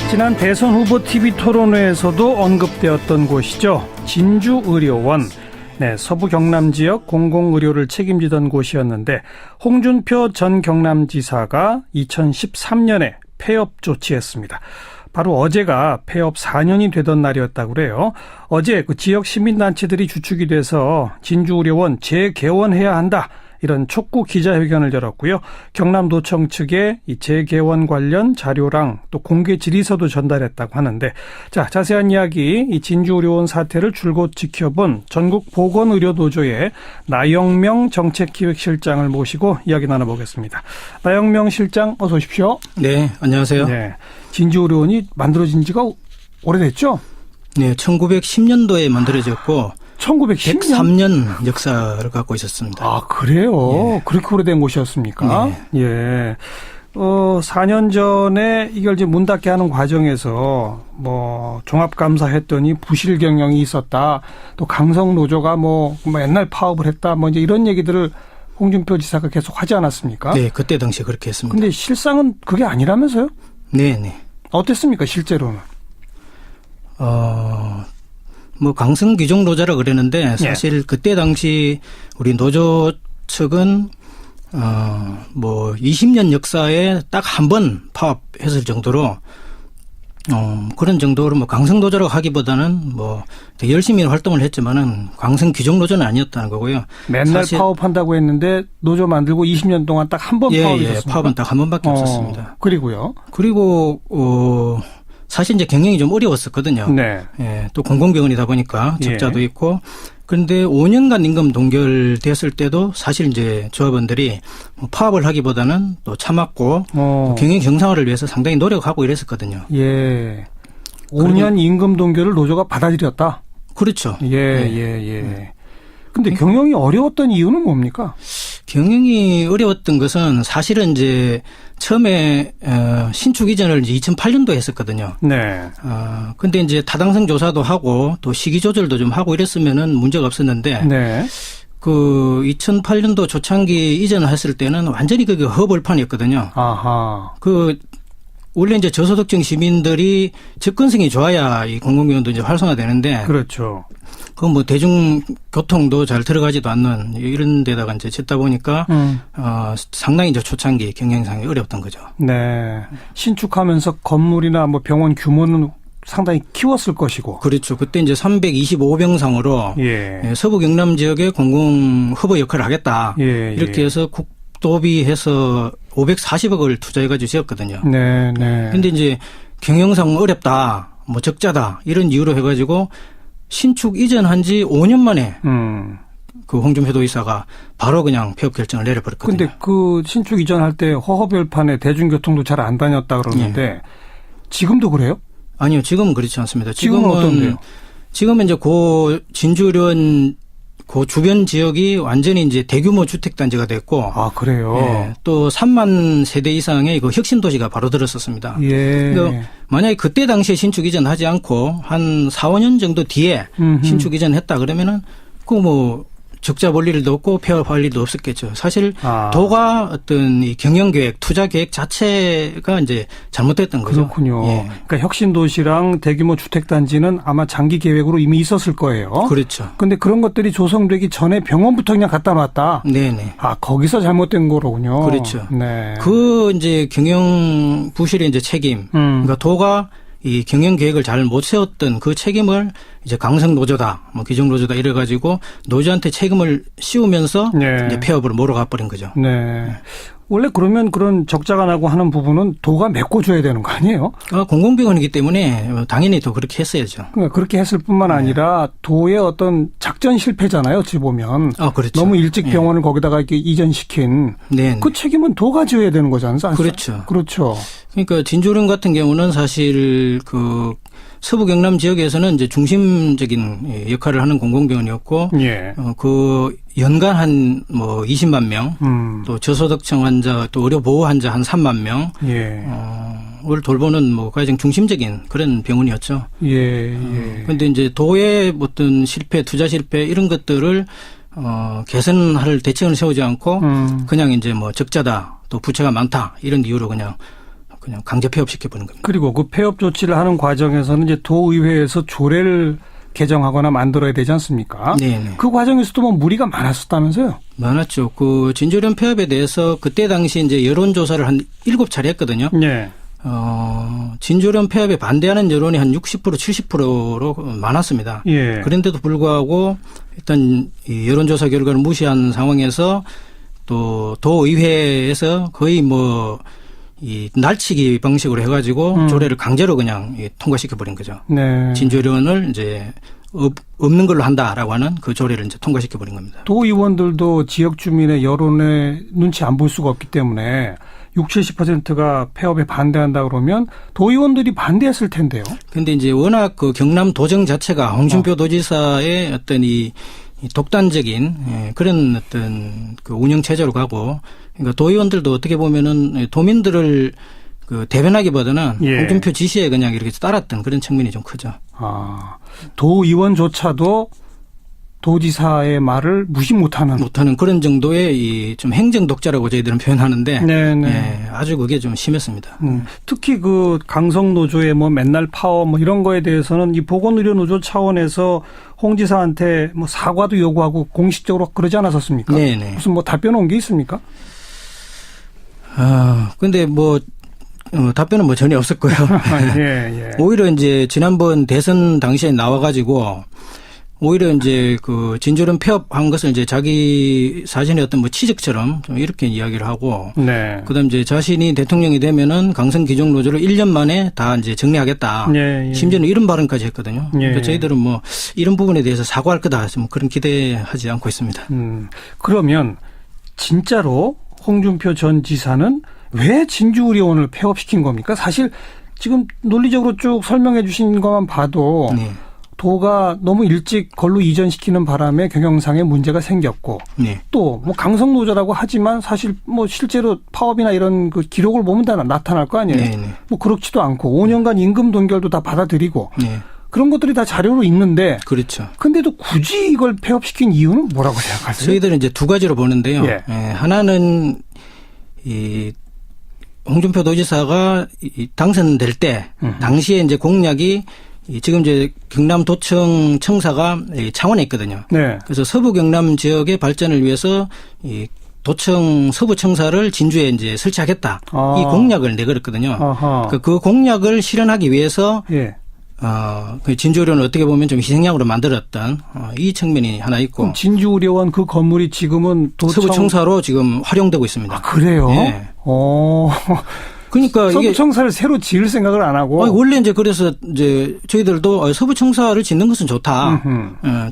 지난 대선 후보 TV 토론회에서도 언급되었던 곳이죠. 진주의료원. 네, 서부 경남 지역 공공의료를 책임지던 곳이었는데 홍준표 전 경남지사가 2013년에 폐업 조치했습니다. 바로 어제가 폐업 4년이 되던 날이었다고 그래요. 어제 그 지역 시민단체들이 주축이 돼서 진주의료원 재개원해야 한다. 이런 촉구 기자회견을 열었고요. 경남도청 측에 이 재개원 관련 자료랑 또 공개 질의서도 전달했다고 하는데, 자, 자세한 이야기 이 진주의료원 사태를 줄곧 지켜본 전국보건의료노조의 나영명 정책기획실장을 모시고 이야기 나눠보겠습니다. 나영명 실장 어서 오십시오. 네, 안녕하세요. 네, 진주의료원이 만들어진 지가 오래됐죠? 네, 1910년도에 만들어졌고 103년 역사를 갖고 있었습니다. 아, 그래요? 예. 그렇게 오래된 곳이었습니까? 네. 예. 4년 전에 이걸 이제 문 닫게 하는 과정에서 종합감사했더니 부실 경영이 있었다. 또 강성노조가 맨날 파업을 했다. 이제 이런 얘기들을 홍준표 지사가 계속 하지 않았습니까? 네, 그때 당시에 그렇게 했습니다. 근데 실상은 그게 아니라면서요? 네, 네. 어땠습니까, 실제로는? 강성 규정 노조라 그랬는데 사실 그때 당시 우리 노조 측은 20년 역사에 딱 한 번 파업했을 정도로 그런 정도로 강성 노조라고 하기보다는 되게 열심히 활동을 했지만은 강성 규정 노조는 아니었다는 거고요. 맨날 파업한다고 했는데 노조 만들고 20년 동안 딱 한 번 파업했습니다. 예, 파업은 딱 한 번밖에 없었습니다. 그리고요? 그리고 사실 이제 경영이 좀 어려웠었거든요. 네. 예, 또 공공병원이다 보니까 적자도 있고. 그런데 5년간 임금 동결됐을 때도 사실 이제 조합원들이 파업을 하기보다는 또 참았고 또 경영 정상화를 위해서 상당히 노력하고 이랬었거든요. 예. 5년 임금 동결을 노조가 받아들였다. 그렇죠. 예. 근데 경영이 어려웠던 이유는 뭡니까? 경영이 어려웠던 것은 사실은 이제 처음에 신축 이전을 이제 2008년도에 했었거든요. 네. 근데 이제 타당성 조사도 하고 또 시기 조절도 좀 하고 이랬으면은 문제가 없었는데 네. 그 2008년도 초창기 이전을 했을 때는 완전히 그게 허벌판이었거든요. 아하. 원래 이제 저소득층 시민들이 접근성이 좋아야 이 공공기관도 이제 활성화되는데. 그렇죠. 대중교통도 잘 들어가지도 않는 이런 데다가 이제 짓다 보니까, 상당히 이제 초창기 경영상이 어려웠던 거죠. 네. 신축하면서 건물이나 병원 규모는 상당히 키웠을 것이고. 그렇죠. 그때 이제 325병상으로 서부 경남 지역의 공공 허브 역할을 하겠다. 이렇게 해서 국도비해서 540억을 투자해가지고 지었거든요. 네. 근데 이제 경영상 어렵다, 적자다 이런 이유로 해가지고 신축 이전한 지 5년 만에 그 홍준표 도의사가 바로 그냥 폐업 결정을 내려버렸거든요. 근데 그 신축 이전할 때 허허별판에 대중교통도 잘 안 다녔다 그러는데 지금도 그래요? 아니요, 지금은 그렇지 않습니다. 지금은 어떤데요? 지금은 이제 진주의료원 그 주변 지역이 완전히 이제 대규모 주택단지가 됐고. 아, 그래요? 예, 또 3만 세대 이상의 그 혁신도시가 바로 들었었습니다. 예. 그러니까 만약에 그때 당시에 신축 이전하지 않고 한 4, 5년 정도 뒤에 신축 이전했다 그러면은 적자 볼 일도 없고 폐업할 일도 없었겠죠. 사실 도가 어떤 이 경영계획, 투자계획 자체가 이제 잘못됐던 거죠. 그렇군요. 예. 그러니까 혁신도시랑 대규모 주택단지는 아마 장기 계획으로 이미 있었을 거예요. 그렇죠. 그런데 그런 것들이 조성되기 전에 병원부터 그냥 갖다 놨다. 네네. 거기서 잘못된 거로군요. 그렇죠. 네. 그 이제 경영 부실의 이제 책임. 그러니까 도가 이 경영 계획을 잘 못 세웠던 그 책임을 이제 강성 노조다, 기종 노조다 이래가지고 노조한테 책임을 씌우면서 이제 폐업으로 몰아가 버린 거죠. 네. 원래 그러면 그런 적자가 나고 하는 부분은 도가 메꿔줘야 되는 거 아니에요? 공공병원이기 때문에 당연히 또 그렇게 했어야죠. 그러니까 그렇게 했을 뿐만 아니라 도의 어떤 작전 실패잖아요. 어찌 보면. 그렇죠. 너무 일찍 병원을 거기다가 이렇게 이전시킨. 그 책임은 도가 져야 되는 거지 않습니까? 그렇죠. 그렇죠. 그러니까 진주의료원 같은 경우는 사실 그 서부 경남 지역에서는 이제 중심적인 역할을 하는 공공병원이었고, 그 연간 한 20만 명, 또 저소득층 환자, 또 의료 보호 환자 한 3만 명, 을 돌보는 가장 중심적인 그런 병원이었죠. 그런데 이제 도의 어떤 실패, 투자 실패 이런 것들을 개선할 대책을 세우지 않고 그냥 이제 적자다, 또 부채가 많다 이런 이유로 그냥 그냥 강제 폐업시켜버린 겁니다. 그리고 그 폐업 조치를 하는 과정에서는 이제 도의회에서 조례를 개정하거나 만들어야 되지 않습니까? 네네. 그 과정에서도 뭐 무리가 많았었다면서요? 많았죠. 그 진조련 폐업에 대해서 그때 당시 이제 여론조사를 한 7차례 했거든요. 네. 진조련 폐업에 반대하는 여론이 한 60% 70%로 많았습니다. 예. 그런데도 불구하고 일단 이 여론조사 결과를 무시한 상황에서 또 도의회에서 거의 뭐 이 날치기 방식으로 해가지고 조례를 강제로 그냥 통과시켜버린 거죠. 네. 진조련을 이제 없는 걸로 한다라고 하는 그 조례를 이제 통과시켜버린 겁니다. 도의원들도 지역 주민의 여론에 눈치 안 볼 수가 없기 때문에 60, 70%가 폐업에 반대한다 그러면 도의원들이 반대했을 텐데요. 근데 이제 워낙 그 경남 도정 자체가 홍준표 도지사의 어떤 이 독단적인 그런 어떤 그 운영 체제로 가고, 그러니까 도의원들도 어떻게 보면은 도민들을 그 대변하기보다는 예. 홍준표 지시에 그냥 이렇게 따랐던 그런 측면이 좀 크죠. 도의원조차도 도지사의 말을 무시 못하는 그런 정도의 이 좀 행정 독자라고 저희들은 표현하는데, 네네. 예, 아주 그게 좀 심했습니다. 특히 그 강성노조의 뭐 맨날 파업 뭐 이런 거에 대해서는 이 보건의료노조 차원에서 홍 지사한테 뭐 사과도 요구하고 공식적으로 그러지 않았었습니까? 네네. 무슨 뭐 답변 온 게 있습니까? 근데 뭐 답변은 뭐 전혀 없었고요. 예. 오히려 이제 지난번 대선 당시에 나와가지고 오히려 이제 그 진조련 폐업한 것을 이제 자기 자신의 어떤 뭐 치적처럼 좀 이렇게 이야기를 하고, 네. 그다음 이제 자신이 대통령이 되면은 강성 기종 노조를 1년 만에 다 이제 정리하겠다. 예. 심지어는 이런 발언까지 했거든요. 예. 그러니까 저희들은 뭐 이런 부분에 대해서 사과할 거다 좀 그런 기대하지 않고 있습니다. 그러면 진짜로 홍준표 전 지사는 왜 진주의료원을 폐업시킨 겁니까? 사실 지금 논리적으로 쭉 설명해 주신 것만 봐도 네. 도가 너무 일찍 걸로 이전시키는 바람에 경영상에 문제가 생겼고, 네. 또 뭐 강성노조라고 하지만 사실 뭐 실제로 파업이나 이런 그 기록을 보면 다 나타날 거 아니에요. 네. 뭐 그렇지도 않고 5년간 임금 동결도 다 받아들이고 네. 그런 것들이 다 자료로 있는데, 그렇죠. 근데도 굳이 이걸 폐업시킨 이유는 뭐라고 생각하세요? 저희들은 이제 두 가지로 보는데요. 예. 하나는 이 홍준표 도지사가 당선될 때 당시에 이제 공약이 지금 이제 경남도청 청사가 창원에 있거든요. 네. 그래서 서부 경남 지역의 발전을 위해서 이 도청 서부 청사를 진주에 이제 설치하겠다. 이 공약을 내걸었거든요. 그 공약을 실현하기 위해서 예. 그 진주의료는 어떻게 보면 좀 희생양으로 만들었던 이 측면이 하나 있고. 진주의료원 그 건물이 지금은 서부 청사로 지금 활용되고 있습니다. 그래요? 네. 그러니까 서부 청사를 새로 지을 생각을 안 하고. 원래 이제 그래서 이제 저희들도 서부 청사를 짓는 것은 좋다.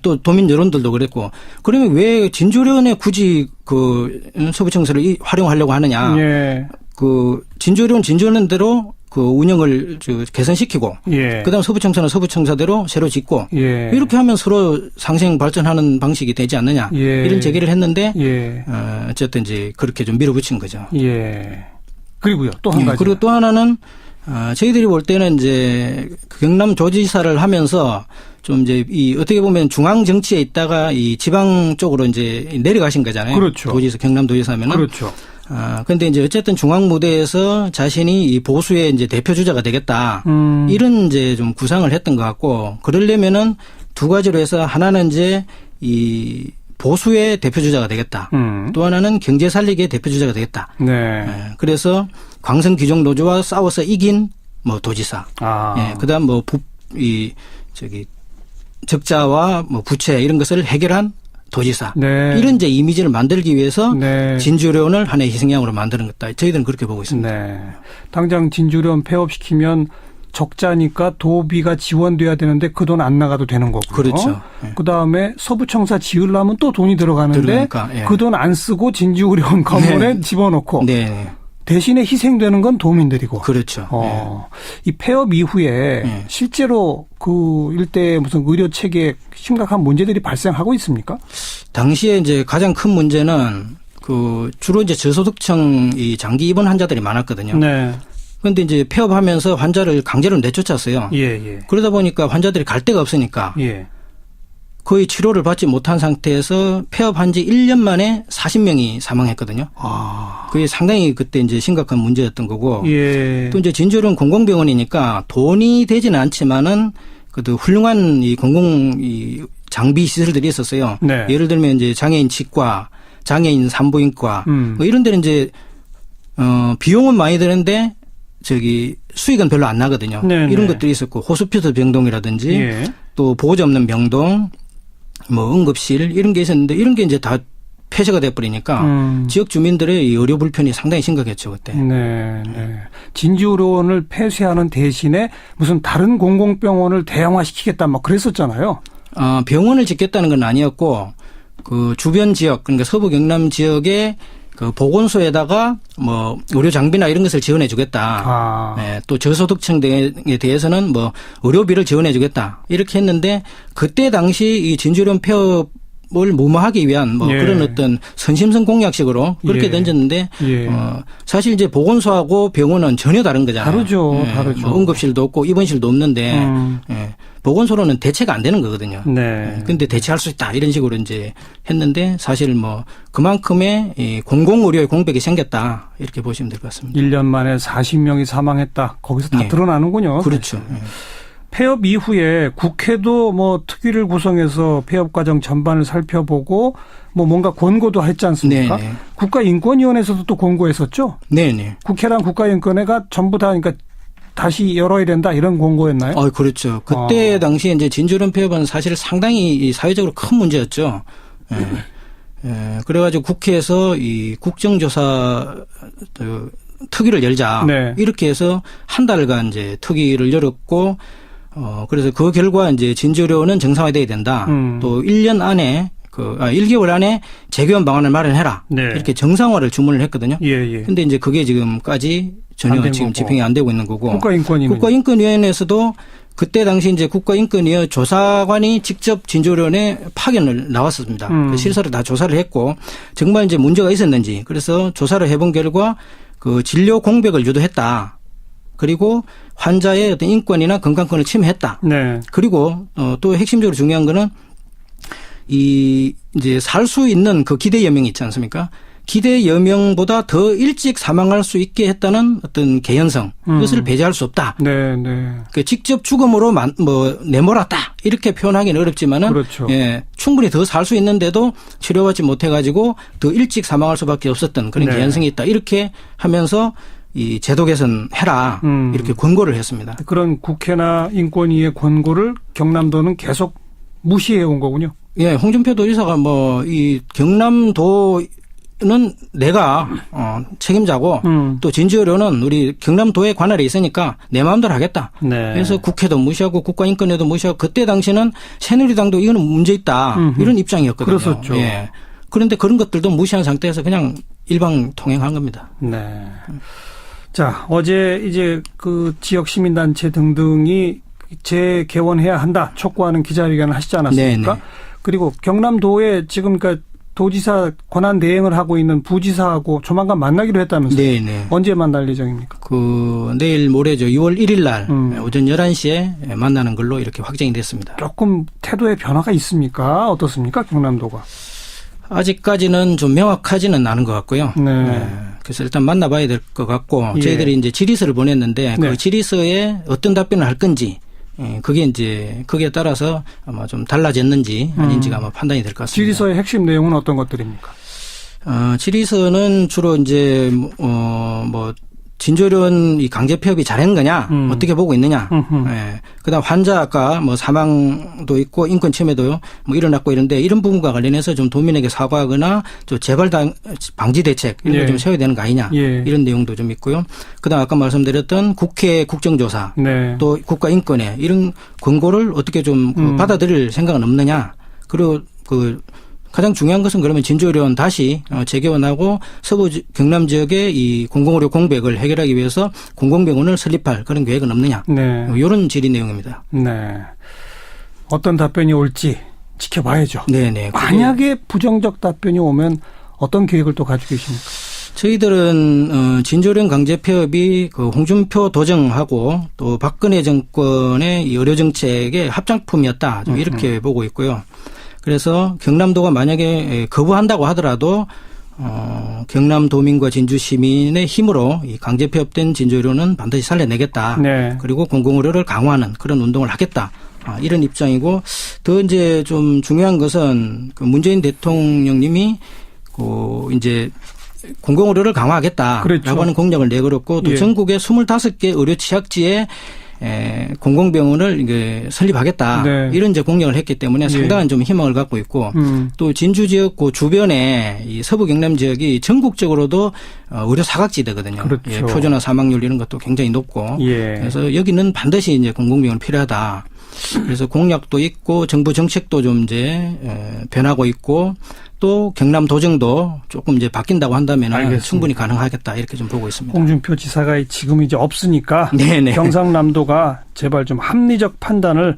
또 도민 여론들도 그랬고. 그러면 왜 진주의료원에 굳이 그 서부 청사를 활용하려고 하느냐? 예. 그 진주의료원 진주의원대로 그 운영을 개선시키고, 예. 그다음 서부청사는 서부청사대로 새로 짓고, 예. 이렇게 하면 서로 상생 발전하는 방식이 되지 않느냐, 예. 이런 제기를 했는데, 예. 어쨌든 이제 그렇게 좀 밀어붙인 거죠. 예. 그리고요, 또 한 가지. 그리고 또 하나는 저희들이 볼 때는 이제 경남도지사를 하면서 좀 이제 이 어떻게 보면 중앙 정치에 있다가 이 지방 쪽으로 이제 내려가신 거잖아요. 그렇죠. 도지사, 경남도지사면은. 그렇죠. 근데 이제 어쨌든 중앙 무대에서 자신이 이 보수의 이제 대표 주자가 되겠다. 이런 이제 좀 구상을 했던 것 같고, 그러려면은 두 가지로 해서 하나는 이제 이 보수의 대표 주자가 되겠다. 또 하나는 경제 살리기의 대표 주자가 되겠다. 네. 그래서 광성 귀족 노조와 싸워서 이긴 뭐 도지사. 그다음 뭐 적자와 뭐 부채 이런 것을 해결한 도지사. 네. 이런 이제 이미지를 만들기 위해서 네. 진주의료원을 하나의 희생양으로 만드는 것다. 저희들은 그렇게 보고 있습니다. 네. 당장 진주의료원 폐업시키면 적자니까 도비가 지원돼야 되는데 그 돈 안 나가도 되는 거고요. 그렇죠. 예. 그다음에 서부청사 지으려면 또 돈이 들어가는데 예. 그 돈 안 쓰고 진주의료원 건물에 네. 집어넣고 네. 대신에 희생되는 건 도민들이고. 그렇죠. 이 폐업 이후에 실제로 그 일대에 무슨 의료 체계에 심각한 문제들이 발생하고 있습니까? 당시에 이제 가장 큰 문제는 그 주로 이제 저소득층 이 장기 입원 환자들이 많았거든요. 네. 그런데 이제 폐업하면서 환자를 강제로 내쫓았어요. 예. 그러다 보니까 환자들이 갈 데가 없으니까. 예. 거의 치료를 받지 못한 상태에서 폐업한 지 1년 만에 40명이 사망했거든요. 그게 상당히 그때 이제 심각한 문제였던 거고. 예. 또 이제 진주는 공공병원이니까 돈이 되지는 않지만은 그래도 훌륭한 이 이 장비 시설들이 있었어요. 네. 예를 들면 이제 장애인 치과, 장애인 산부인과 뭐 이런 데는 이제 비용은 많이 드는데 수익은 별로 안 나거든요. 네네. 이런 것들이 있었고 호스피스 병동이라든지 예. 또 보호자 없는 병동, 뭐 응급실 이런 게 있었는데 이런 게 이제 다 폐쇄가 돼버리니까 지역 주민들의 이 의료 불편이 상당히 심각했죠 그때. 네, 네. 진주의료원을 폐쇄하는 대신에 무슨 다른 공공병원을 대형화시키겠다 막 그랬었잖아요. 병원을 짓겠다는 건 아니었고 그 주변 지역 그러니까 서부 경남 지역에 그 보건소에다가 뭐 의료 장비나 이런 것을 지원해 주겠다. 네, 또 저소득층 등에 대해서는 뭐 의료비를 지원해 주겠다. 이렇게 했는데 그때 당시 이 진주의료원 폐업을 무마하기 위한 뭐 예. 그런 어떤 선심성 공약식으로 그렇게 예. 던졌는데 예. 사실 이제 보건소하고 병원은 전혀 다른 거잖아요. 다르죠. 예, 다르죠. 뭐 응급실도 없고 입원실도 없는데 예, 보건소로는 대체가 안 되는 거거든요. 네. 근데 대체할 수 있다 이런 식으로 이제 했는데 사실 뭐 그만큼의 이 공공의료의 공백이 생겼다 이렇게 보시면 될 것 같습니다. 1년 만에 40명이 사망했다. 거기서 다 네. 드러나는군요. 그렇죠. 예. 폐업 이후에 국회도 뭐 특위를 구성해서 폐업 과정 전반을 살펴보고 뭐 뭔가 권고도 했지 않습니까? 네네. 국가인권위원회에서도 또 권고했었죠. 네네. 국회랑 국가인권회가 전부 다 그러니까 다시 열어야 된다 이런 권고였나요? 그렇죠. 그때 당시에 이제 진주의료원 폐업은 사실 상당히 사회적으로 큰 문제였죠. 예. 그래가지고 국회에서 이 국정조사 특위를 열자. 네. 이렇게 해서 한 달간 이제 특위를 열었고, 그래서 그 결과 이제 진주의료원은 정상화돼야 된다. 또 1년 안에 1개월 안에 재개원 방안을 마련해라. 네. 이렇게 정상화를 주문을 했거든요. 예, 예. 근데 이제 그게 지금까지 전혀 안 지금 된 거고. 집행이 안 되고 있는 거고. 국가인권위원회에서도 그때 당시 이제 국가인권위원 조사관이 직접 진주의료원에 파견을 나왔습니다. 그 실사를 다 조사를 했고 정말 이제 문제가 있었는지 그래서 조사를 해본 결과 그 진료 공백을 유도했다. 그리고 환자의 어떤 인권이나 건강권을 침해했다. 네. 그리고 또 핵심적으로 중요한 거는 이제 살 수 있는 그 기대 여명이 있지 않습니까? 기대 여명보다 더 일찍 사망할 수 있게 했다는 어떤 개연성 이것을 배제할 수 없다. 네, 네. 그 직접 죽음으로 내몰았다 이렇게 표현하기는 어렵지만은 그렇죠. 예, 충분히 더 살 수 있는데도 치료받지 못해가지고 더 일찍 사망할 수밖에 없었던 그런 네. 개연성이 있다 이렇게 하면서 이 제도 개선해라 이렇게 권고를 했습니다. 그런 국회나 인권위의 권고를 경남도는 계속 무시해 온 거군요. 예, 홍준표 도지사가 이 경남도는 내가 책임자고 또 진주의료는 우리 경남도의 관할에 있으니까 내 마음대로 하겠다. 네. 그래서 국회도 무시하고 국가인권위도 무시하고 그때 당시는 새누리당도 이거는 문제 있다 이런 입장이었거든요. 그랬었죠. 예. 그런데 그런 것들도 무시한 상태에서 그냥 일방 통행한 겁니다. 네. 자, 어제 이제 그 지역 시민단체 등등이 재개원해야 한다 촉구하는 기자회견을 하시지 않았습니까? 네네. 그리고 경남도에 지금 그러니까 도지사 권한 대행을 하고 있는 부지사하고 조만간 만나기로 했다면서요? 네네. 언제 만날 예정입니까? 내일 모레죠. 6월 1일 날 오전 11시에 만나는 걸로 이렇게 확정이 됐습니다. 조금 태도의 변화가 있습니까? 어떻습니까? 경남도가. 아직까지는 좀 명확하지는 않은 것 같고요. 네. 그래서 일단 만나봐야 될 것 같고 예. 저희들이 이제 질의서를 보냈는데 네. 그 질의서에 어떤 답변을 할 건지 그게 이제 거기에 따라서 아마 좀 달라졌는지 아닌지가 아마 판단이 될 것 같습니다. 질의서의 핵심 내용은 어떤 것들입니까? 질의서는 주로 이제 진주의료원 이 강제 폐업이 잘한 거냐 어떻게 보고 있느냐. 예. 그다음 환자 아까 사망도 있고 인권 침해도 일어났고 이런데 이런 부분과 관련해서 좀 도민에게 사과하거나 좀 재발 방지 대책 이런 예. 걸 좀 세워야 되는 거 아니냐. 예. 이런 내용도 좀 있고요. 그다음 아까 말씀드렸던 국회 국정조사 네. 또 국가인권회 이런 권고를 어떻게 좀 받아들일 생각은 없느냐. 그리고 가장 중요한 것은 그러면 진주의료원 다시 재개원하고 서부 경남 지역의 이 공공의료 공백을 해결하기 위해서 공공병원을 설립할 그런 계획은 없느냐. 네. 이런 질의 내용입니다. 네. 어떤 답변이 올지 지켜봐야죠. 네네. 만약에 부정적 답변이 오면 어떤 계획을 또 가지고 계십니까? 저희들은 진주의료원 강제 폐업이 그 홍준표 도정하고 또 박근혜 정권의 이 의료 정책의 합작품이었다. 좀 이렇게 보고 있고요. 그래서 경남도가 만약에 거부한다고 하더라도 경남도민과 진주 시민의 힘으로 이 강제 폐업된 진주의료는 반드시 살려내겠다. 네. 그리고 공공의료를 강화하는 그런 운동을 하겠다. 이런 입장이고, 더 이제 좀 중요한 것은 그 문재인 대통령님이 이제 공공의료를 강화하겠다라고 그렇죠. 하는 공약을 내걸었고, 또 예. 전국의 25개 의료 취약지에 공공병원을 이게 설립하겠다. 네. 이런 이제 공약을 했기 때문에 상당한 좀 희망을 갖고 있고, 또 진주 지역 그 주변에 이 서부 경남 지역이 전국적으로도 의료 사각지대거든요. 그렇죠. 예, 표준화 사망률 이런 것도 굉장히 높고, 예. 그래서 여기는 반드시 이제 공공병원 필요하다. 그래서 공약도 있고 정부 정책도 좀 이제 변하고 있고, 또 경남 도정도 조금 이제 바뀐다고 한다면 충분히 가능하겠다 이렇게 좀 보고 있습니다. 홍준표 지사가 지금 이제 없으니까 네네. 경상남도가 제발 좀 합리적 판단을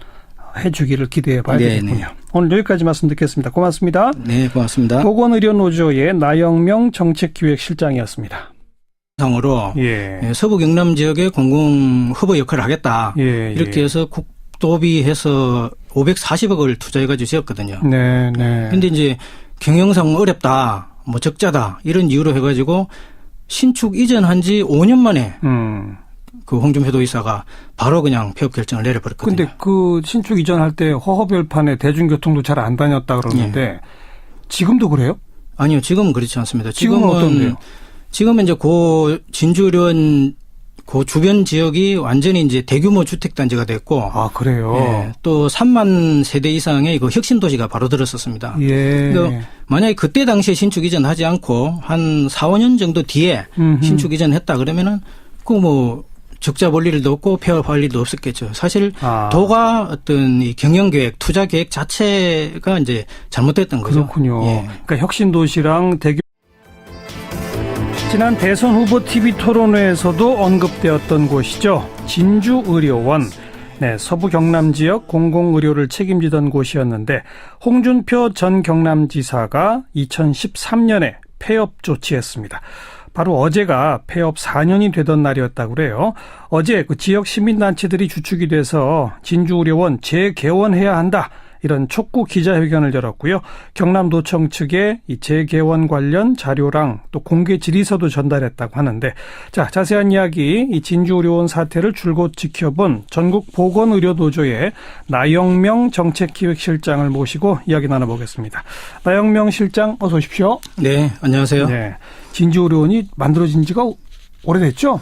해주기를 기대해 봐야 네네. 되겠군요. 오늘 여기까지 말씀 듣겠습니다. 고맙습니다. 네, 고맙습니다. 보건의료노조의 나영명 정책기획실장이었습니다. 상으로 예. 서부 경남 지역의 공공 허브 역할을 하겠다. 예, 이렇게 해서 국도비해서 540억을 투자해가지고 지었거든요. 네, 네. 근데 이제 경영상 어렵다, 뭐 적자다 이런 이유로 해가지고 신축 이전한 지 5년 만에 그 홍준표 도의사가 바로 그냥 폐업 결정을 내려버렸거든요. 근데 그 신축 이전할 때 허허별판에 대중교통도 잘 안 다녔다 그러는데 예. 지금도 그래요? 아니요, 지금은 그렇지 않습니다. 지금은 어떤데요? 지금은 이제 진주의료원 그 주변 지역이 완전히 이제 대규모 주택단지가 됐고. 아, 그래요? 예, 또 3만 세대 이상의 그 혁신도시가 바로 들었었습니다. 예. 그러니까 만약에 그때 당시에 신축 이전하지 않고 한 4, 5년 정도 뒤에 신축 이전했다 그러면은 그 뭐 적자 볼 일도 없고 폐업할 일도 없었겠죠. 사실 도가 어떤 이 경영 계획, 투자 계획 자체가 이제 잘못됐던 거죠. 그렇군요. 예. 그러니까 혁신도시랑 지난 대선 후보 TV 토론회에서도 언급되었던 곳이죠. 진주의료원. 네, 서부 경남 지역 공공의료를 책임지던 곳이었는데 홍준표 전 경남지사가 2013년에 폐업 조치했습니다. 바로 어제가 폐업 4년이 되던 날이었다고 그래요. 어제 그 지역 시민단체들이 주축이 돼서 진주의료원 재개원해야 한다. 이런 촉구 기자회견을 열었고요. 경남도청 측에 이 재개원 관련 자료랑 또 공개 질의서도 전달했다고 하는데, 자, 자세한 이야기 이 진주의료원 사태를 줄곧 지켜본 전국보건의료노조의 나영명 정책기획실장을 모시고 이야기 나눠보겠습니다. 나영명 실장 어서 오십시오. 네, 안녕하세요. 네, 진주의료원이 만들어진 지가 오래됐죠?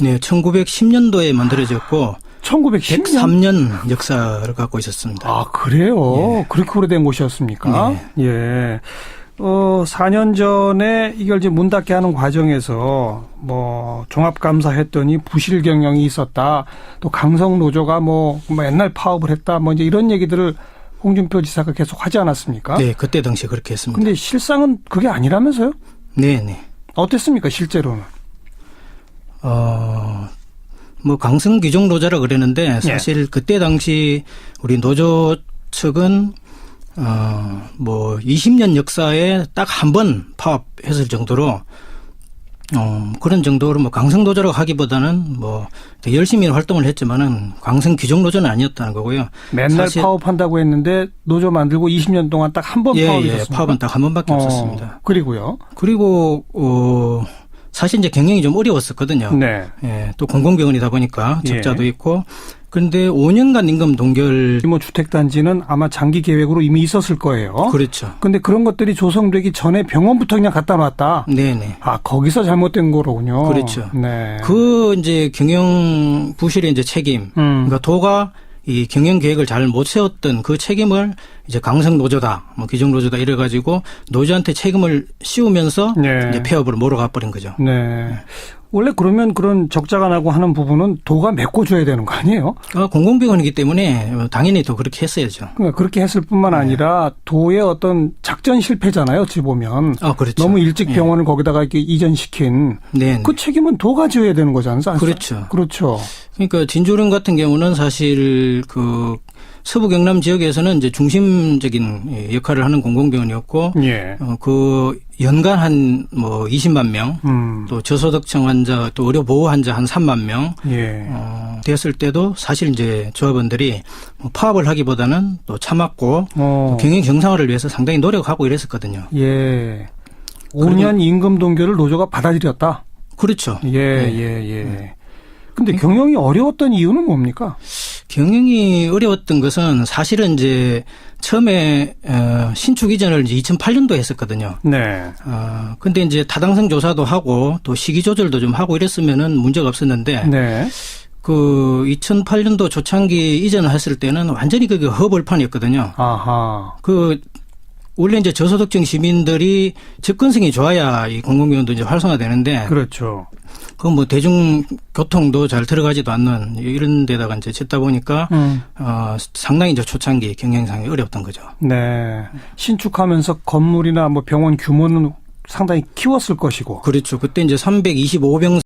네, 1910년도에 만들어졌고 1910년? 103년 역사를 갖고 있었습니다. 아, 그래요? 예. 그렇게 오래된 곳이었습니까? 네. 예. 4년 전에 이걸 이제 문 닫게 하는 과정에서 뭐 종합감사했더니 부실 경영이 있었다. 또 강성노조가 뭐 옛날 파업을 했다. 뭐 이제 이런 얘기들을 홍준표 지사가 계속 하지 않았습니까? 네, 그때 당시에 그렇게 했습니다. 근데 실상은 그게 아니라면서요? 네, 네. 어땠습니까, 실제로는? 뭐 강성 귀족 노조라 그랬는데 사실 그때 당시 우리 노조 측은 뭐 20년 역사에 딱 한 번 파업했을 정도로 그런 정도로 뭐 강성 노조라고 하기보다는 뭐 되게 열심히 활동을 했지만은 강성 귀족 노조는 아니었다는 거고요. 맨날 파업한다고 했는데 노조 만들고 20년 동안 딱 한 번 파업했습니다. 예, 파업은 딱 한 번밖에 없었습니다. 그리고요. 그리고 사실 이제 경영이 좀 어려웠었거든요. 네. 예, 또 공공병원이다 보니까 적자도 예. 있고. 그런데 5년간 임금 동결. 규모 주택단지는 아마 장기 계획으로 이미 있었을 거예요. 그렇죠. 근데 그런 것들이 조성되기 전에 병원부터 그냥 갖다 놨다. 네네. 아, 거기서 잘못된 거로군요. 그렇죠. 네. 그 이제 경영 부실의 이제 책임. 그러니까 도가 이 경영 계획을 잘 못 세웠던 그 책임을 이제 강성 노조다, 뭐 기종 노조다 이래가지고 노조한테 책임을 씌우면서 네. 이제 폐업으로 몰아가 버린 거죠. 네. 원래 그러면 그런 적자가 나고 하는 부분은 도가 메꿔줘야 되는 거 아니에요? 공공병원이기 때문에 당연히 또 그렇게 했어야죠. 그러니까 그렇게 했을 뿐만 아니라 도의 어떤 작전 실패잖아요. 어찌 보면. 그렇죠. 너무 일찍 병원을 거기다가 이렇게 이전시킨. 네. 그 책임은 도가 져야 되는 거지 않습니까? 그렇죠. 그렇죠. 그러니까 진주의료원 같은 경우는 사실 그 서부 경남 지역에서는 이제 중심적인 역할을 하는 공공병원이었고, 예. 그 연간 한 뭐 20만 명, 또 저소득층 환자, 또 의료 보호 환자 한 3만 명, 예. 됐을 때도 사실 이제 조합원들이 파업을 하기보다는 또 참았고 또 경영 정상화를 위해서 상당히 노력하고 이랬었거든요. 예. 5년 임금 동결을 노조가 받아들였다. 그렇죠. 예. 근데 경영이 어려웠던 이유는 뭡니까? 경영이 어려웠던 것은 사실은 이제 처음에 신축 이전을 이제 2008년도에 했었거든요. 네. 근데 이제 타당성 조사도 하고 또 시기 조절도 좀 하고 이랬으면은 문제가 없었는데 네. 그 2008년도 초창기 이전을 했을 때는 완전히 그게 허벌판이었거든요. 아하. 원래 이제 저소득층 시민들이 접근성이 좋아야 이 공공기관도 이제 활성화되는데. 그렇죠. 그 뭐 대중교통도 잘 들어가지도 않는 이런 데다가 이제 짓다 보니까 상당히 이제 초창기 경영상이 어려웠던 거죠. 네. 신축하면서 건물이나 뭐 병원 규모는 상당히 키웠을 것이고. 그렇죠. 그때 이제 325병